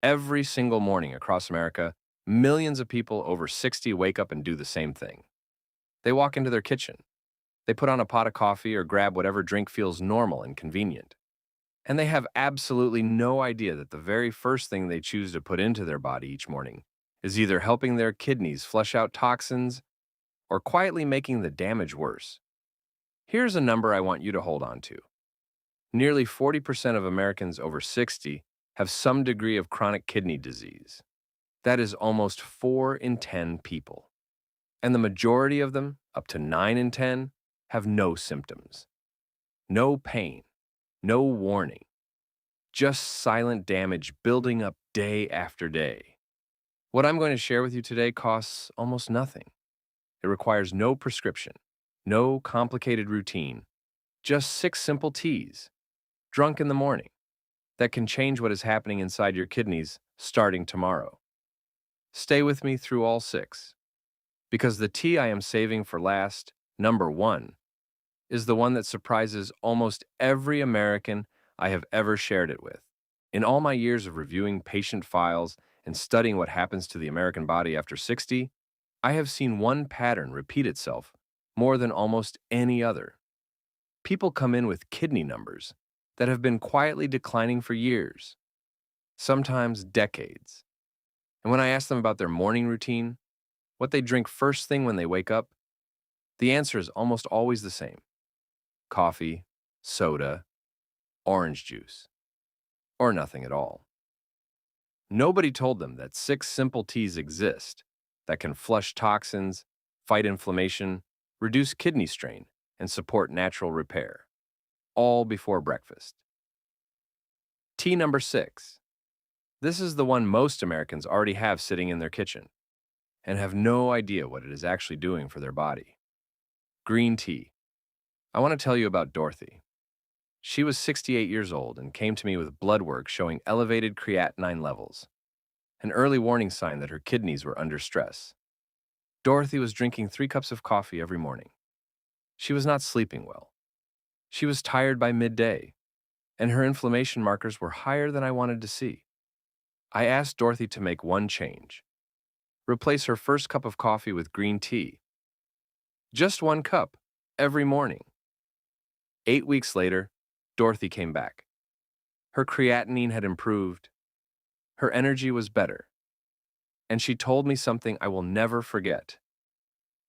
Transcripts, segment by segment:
Every single morning across America, millions of people over 60 wake up and do the same thing. They walk into their kitchen. They put on a pot of coffee or grab whatever drink feels normal and convenient. And they have absolutely no idea that the very first thing they choose to put into their body each morning is either helping their kidneys flush out toxins or quietly making the damage worse. Here's a number I want you to hold on to. Nearly 40% of Americans over 60 have some degree of chronic kidney disease. That is almost 4 in 10 people. And the majority of them, up to 9 in 10, have no symptoms. No pain, no warning, just silent damage building up day after day. What I'm going to share with you today costs almost nothing. It requires no prescription, no complicated routine, just 6 simple teas, drunk in the morning, that can change what is happening inside your kidneys starting tomorrow. Stay with me through all 6, because the tea I am saving for last, number 1, is the one that surprises almost every American I have ever shared it with. In all my years of reviewing patient files and studying what happens to the American body after 60, I have seen one pattern repeat itself more than almost any other. People come in with kidney numbers that have been quietly declining for years, sometimes decades. And when I ask them about their morning routine, what they drink first thing when they wake up, the answer is almost always the same: coffee, soda, orange juice, or nothing at all. Nobody told them that 6 simple teas exist that can flush toxins, fight inflammation, reduce kidney strain, and support natural repair, all before breakfast. Tea number 6. This is the one most Americans already have sitting in their kitchen and have no idea what it is actually doing for their body. Green tea. I want to tell you about Dorothy. She was 68 years old and came to me with blood work showing elevated creatinine levels, an early warning sign that her kidneys were under stress. Dorothy was drinking 3 cups of coffee every morning. She was not sleeping well. She was tired by midday, and her inflammation markers were higher than I wanted to see. I asked Dorothy to make one change: replace her first cup of coffee with green tea. Just 1 cup, every morning. 8 weeks later, Dorothy came back. Her creatinine had improved, her energy was better, and she told me something I will never forget.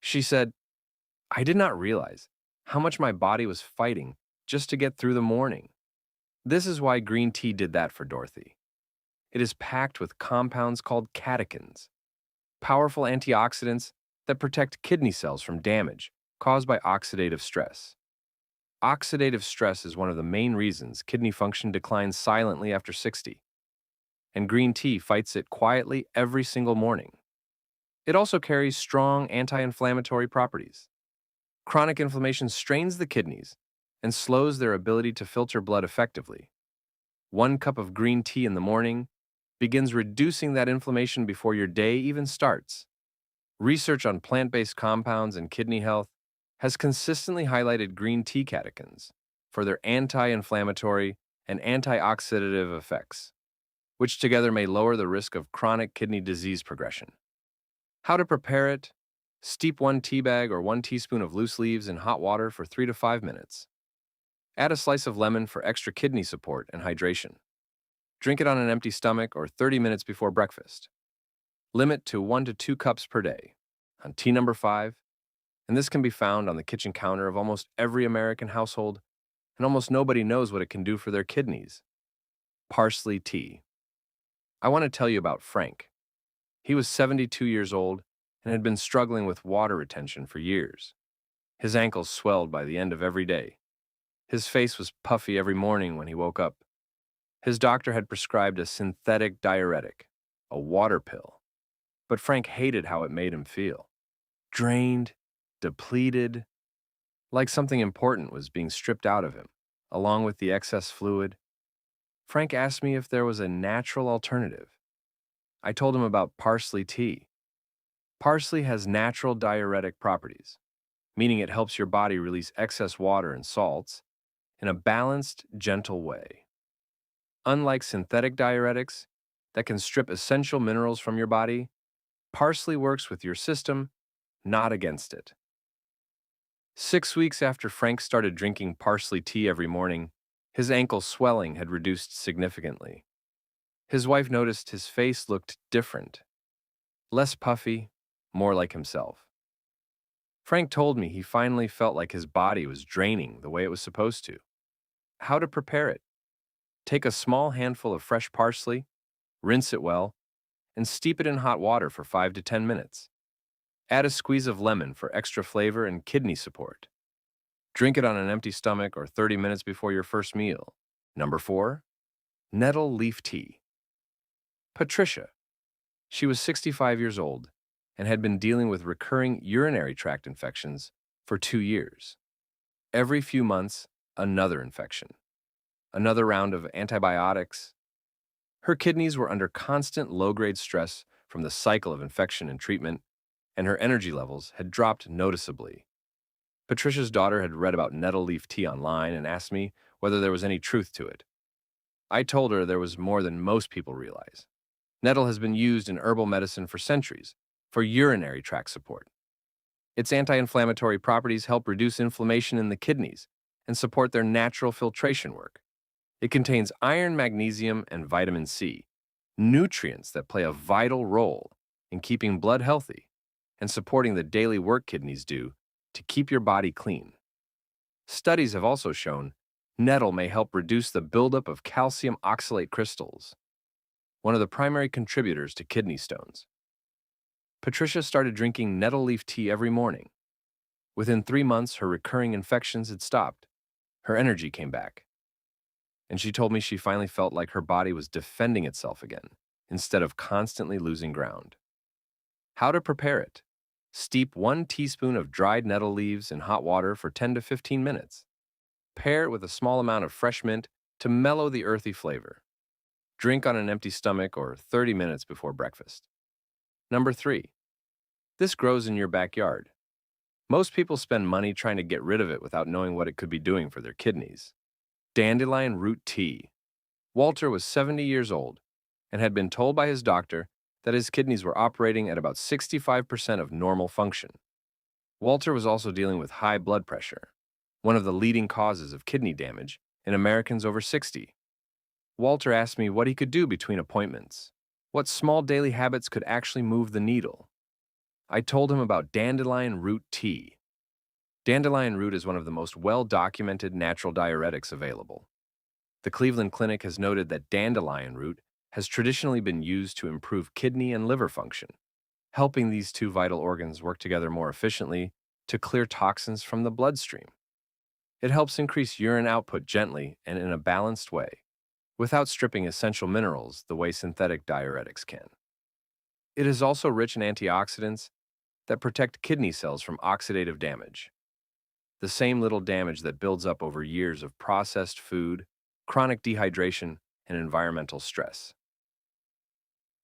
She said, "I did not realize how much my body was fighting just to get through the morning." This is why green tea did that for Dorothy. It is packed with compounds called catechins, powerful antioxidants that protect kidney cells from damage caused by oxidative stress. Oxidative stress is one of the main reasons kidney function declines silently after 60, and green tea fights it quietly every single morning. It also carries strong anti-inflammatory properties. Chronic inflammation strains the kidneys and slows their ability to filter blood effectively. 1 cup of green tea in the morning begins reducing that inflammation before your day even starts. Research on plant-based compounds and kidney health has consistently highlighted green tea catechins for their anti-inflammatory and antioxidative effects, which together may lower the risk of chronic kidney disease progression. How to prepare it? Steep 1 tea bag or 1 teaspoon of loose leaves in hot water for 3 to 5 minutes. Add a slice of lemon for extra kidney support and hydration. Drink it on an empty stomach or 30 minutes before breakfast. Limit to 1 to 2 cups per day. On tea number 5, and this can be found on the kitchen counter of almost every American household, and almost nobody knows what it can do for their kidneys: parsley tea. I want to tell you about Frank. He was 72 years old and had been struggling with water retention for years. His ankles swelled by the end of every day. His face was puffy every morning when he woke up. His doctor had prescribed a synthetic diuretic, a water pill, but Frank hated how it made him feel: drained, depleted, like something important was being stripped out of him, along with the excess fluid. Frank asked me if there was a natural alternative. I told him about parsley tea. Parsley has natural diuretic properties, meaning it helps your body release excess water and salts in a balanced, gentle way. Unlike synthetic diuretics, that can strip essential minerals from your body, parsley works with your system, not against it. 6 weeks after Frank started drinking parsley tea every morning, his ankle swelling had reduced significantly. His wife noticed his face looked different, less puffy, more like himself. Frank told me he finally felt like his body was draining the way it was supposed to. How to prepare it? Take a small handful of fresh parsley, rinse it well, and steep it in hot water for 5 to 10 minutes. Add a squeeze of lemon for extra flavor and kidney support. Drink it on an empty stomach or 30 minutes before your first meal. Number 4, nettle leaf tea. Patricia. She was 65 years old and had been dealing with recurring urinary tract infections for 2 years. Every few months, another infection. Another round of antibiotics. Her kidneys were under constant low-grade stress from the cycle of infection and treatment, and her energy levels had dropped noticeably. Patricia's daughter had read about nettle leaf tea online and asked me whether there was any truth to it. I told her there was more than most people realize. Nettle has been used in herbal medicine for centuries for urinary tract support. Its anti-inflammatory properties help reduce inflammation in the kidneys and support their natural filtration work. It contains iron, magnesium, and vitamin C, nutrients that play a vital role in keeping blood healthy and supporting the daily work kidneys do to keep your body clean. Studies have also shown nettle may help reduce the buildup of calcium oxalate crystals, one of the primary contributors to kidney stones. Patricia started drinking nettle leaf tea every morning. Within 3 months, her recurring infections had stopped. Her energy came back. And she told me she finally felt like her body was defending itself again, instead of constantly losing ground. How to prepare it? Steep 1 teaspoon of dried nettle leaves in hot water for 10 to 15 minutes. Pair it with a small amount of fresh mint to mellow the earthy flavor. Drink on an empty stomach or 30 minutes before breakfast. Number 3. This grows in your backyard. Most people spend money trying to get rid of it without knowing what it could be doing for their kidneys. Dandelion root tea. Walter was 70 years old and had been told by his doctor that his kidneys were operating at about 65% of normal function. Walter was also dealing with high blood pressure, one of the leading causes of kidney damage in Americans over 60. Walter asked me what he could do between appointments, what small daily habits could actually move the needle. I told him about dandelion root tea. Dandelion root is one of the most well-documented natural diuretics available. The Cleveland Clinic has noted that dandelion root has traditionally been used to improve kidney and liver function, helping these two vital organs work together more efficiently to clear toxins from the bloodstream. It helps increase urine output gently and in a balanced way, without stripping essential minerals the way synthetic diuretics can. It is also rich in antioxidants that protect kidney cells from oxidative damage, the same little damage that builds up over years of processed food, chronic dehydration, and environmental stress.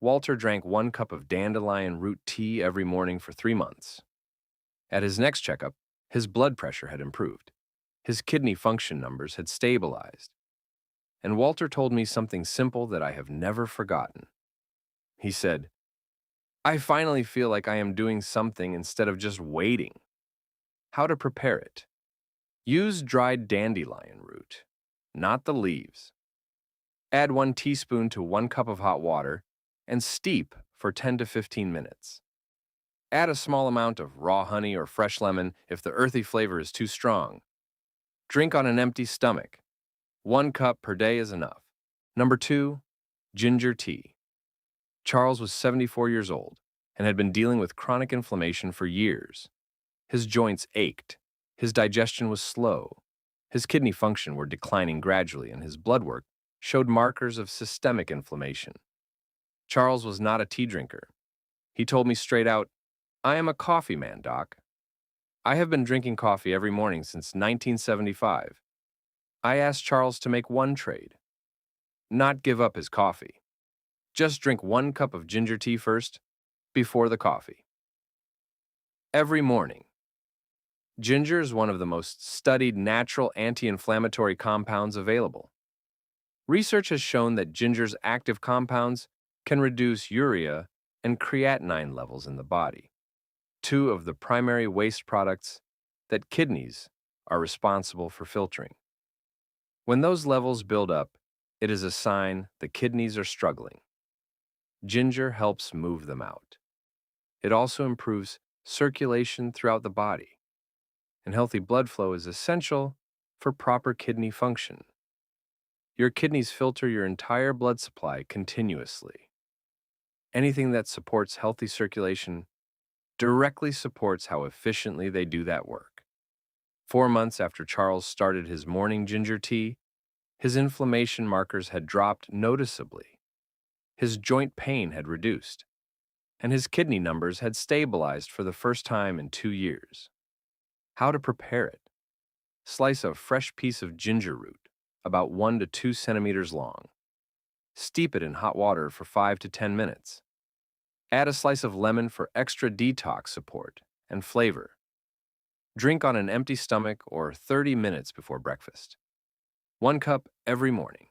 Walter drank 1 cup of dandelion root tea every morning for 3 months. At his next checkup, his blood pressure had improved. His kidney function numbers had stabilized. And Walter told me something simple that I have never forgotten. He said, "I finally feel like I am doing something instead of just waiting." How to prepare it? Use dried dandelion root, not the leaves. Add 1 teaspoon to 1 cup of hot water and steep for 10 to 15 minutes. Add a small amount of raw honey or fresh lemon if the earthy flavor is too strong. Drink on an empty stomach. 1 cup per day is enough. Number 2, ginger tea. Charles was 74 years old and had been dealing with chronic inflammation for years. His joints ached, his digestion was slow, his kidney function were declining gradually, and his blood work showed markers of systemic inflammation. Charles was not a tea drinker. He told me straight out, "I am a coffee man, Doc. I have been drinking coffee every morning since 1975. I asked Charles to make one trade. Not give up his coffee. Just drink 1 cup of ginger tea first, before the coffee. Every morning. Ginger is one of the most studied natural anti-inflammatory compounds available. Research has shown that ginger's active compounds can reduce urea and creatinine levels in the body, two of the primary waste products that kidneys are responsible for filtering. When those levels build up, it is a sign the kidneys are struggling. Ginger helps move them out. It also improves circulation throughout the body, and healthy blood flow is essential for proper kidney function. Your kidneys filter your entire blood supply continuously. Anything that supports healthy circulation directly supports how efficiently they do that work. 4 months after Charles started his morning ginger tea, his inflammation markers had dropped noticeably. His joint pain had reduced, and his kidney numbers had stabilized for the first time in 2 years. How to prepare it? Slice a fresh piece of ginger root, about 1 to 2 centimeters long. Steep it in hot water for 5 to 10 minutes. Add a slice of lemon for extra detox support and flavor. Drink on an empty stomach or 30 minutes before breakfast. 1 cup every morning.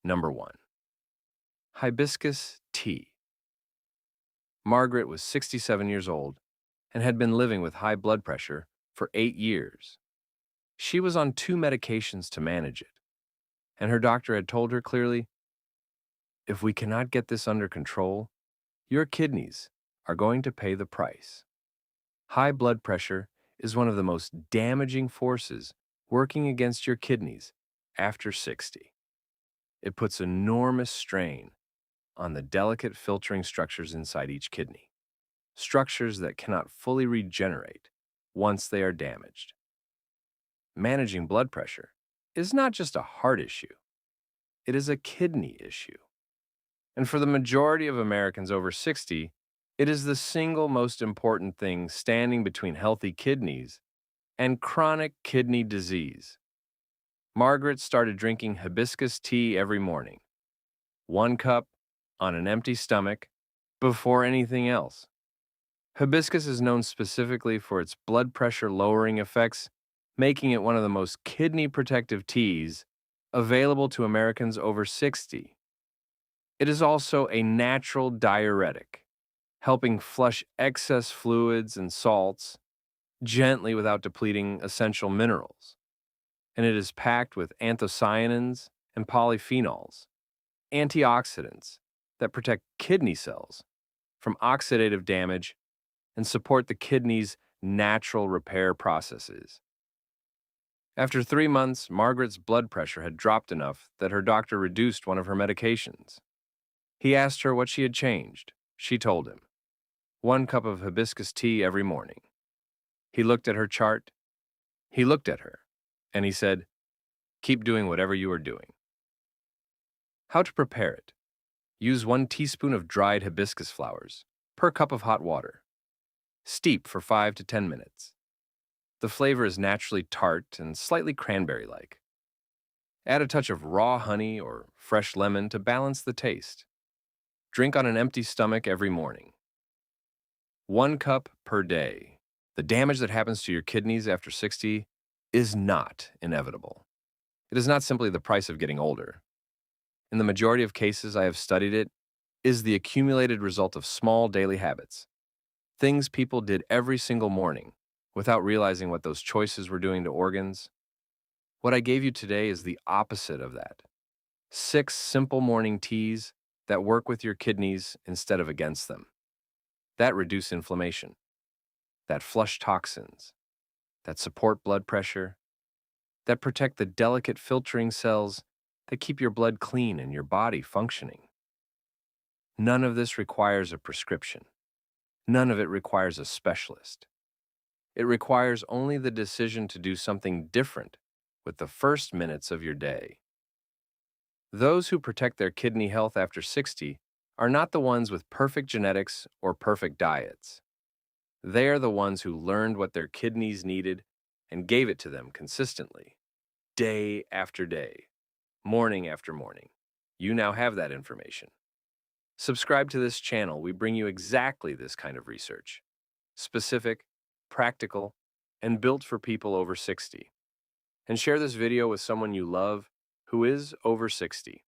Number 1. Hibiscus tea. Margaret was 67 years old and had been living with high blood pressure for 8 years. She was on 2 medications to manage it, and her doctor had told her clearly, "If we cannot get this under control, your kidneys are going to pay the price." High blood pressure is one of the most damaging forces working against your kidneys after 60. It puts enormous strain on the delicate filtering structures inside each kidney, structures that cannot fully regenerate once they are damaged. Managing blood pressure is not just a heart issue, it is a kidney issue. And for the majority of Americans over 60, it is the single most important thing standing between healthy kidneys and chronic kidney disease. Margaret started drinking hibiscus tea every morning, 1 cup on an empty stomach before anything else. Hibiscus is known specifically for its blood pressure lowering effects, making it one of the most kidney protective teas available to Americans over 60. It is also a natural diuretic, helping flush excess fluids and salts gently without depleting essential minerals. And it is packed with anthocyanins and polyphenols, antioxidants that protect kidney cells from oxidative damage and support the kidney's natural repair processes. After 3 months, Margaret's blood pressure had dropped enough that her doctor reduced one of her medications. He asked her what she had changed. She told him, 1 cup of hibiscus tea every morning. He looked at her chart. He looked at her, and he said, "Keep doing whatever you are doing." How to prepare it? Use 1 teaspoon of dried hibiscus flowers per cup of hot water. Steep for 5 to 10 minutes. The flavor is naturally tart and slightly cranberry-like. Add a touch of raw honey or fresh lemon to balance the taste. Drink on an empty stomach every morning. 1 cup per day. The damage that happens to your kidneys after 60 is not inevitable. It is not simply the price of getting older. In the majority of cases I have studied, it is the accumulated result of small daily habits, things people did every single morning without realizing what those choices were doing to organs. What I gave you today is the opposite of that. 6 simple morning teas that work with your kidneys instead of against them, that reduce inflammation, that flush toxins, that support blood pressure, that protect the delicate filtering cells that keep your blood clean and your body functioning. None of this requires a prescription. None of it requires a specialist. It requires only the decision to do something different with the first minutes of your day. Those who protect their kidney health after 60 are not the ones with perfect genetics or perfect diets. They are the ones who learned what their kidneys needed and gave it to them consistently, day after day, morning after morning. You now have that information. Subscribe to this channel. We bring you exactly this kind of research. Specific, practical, and built for people over 60. And share this video with someone you love who is over 60.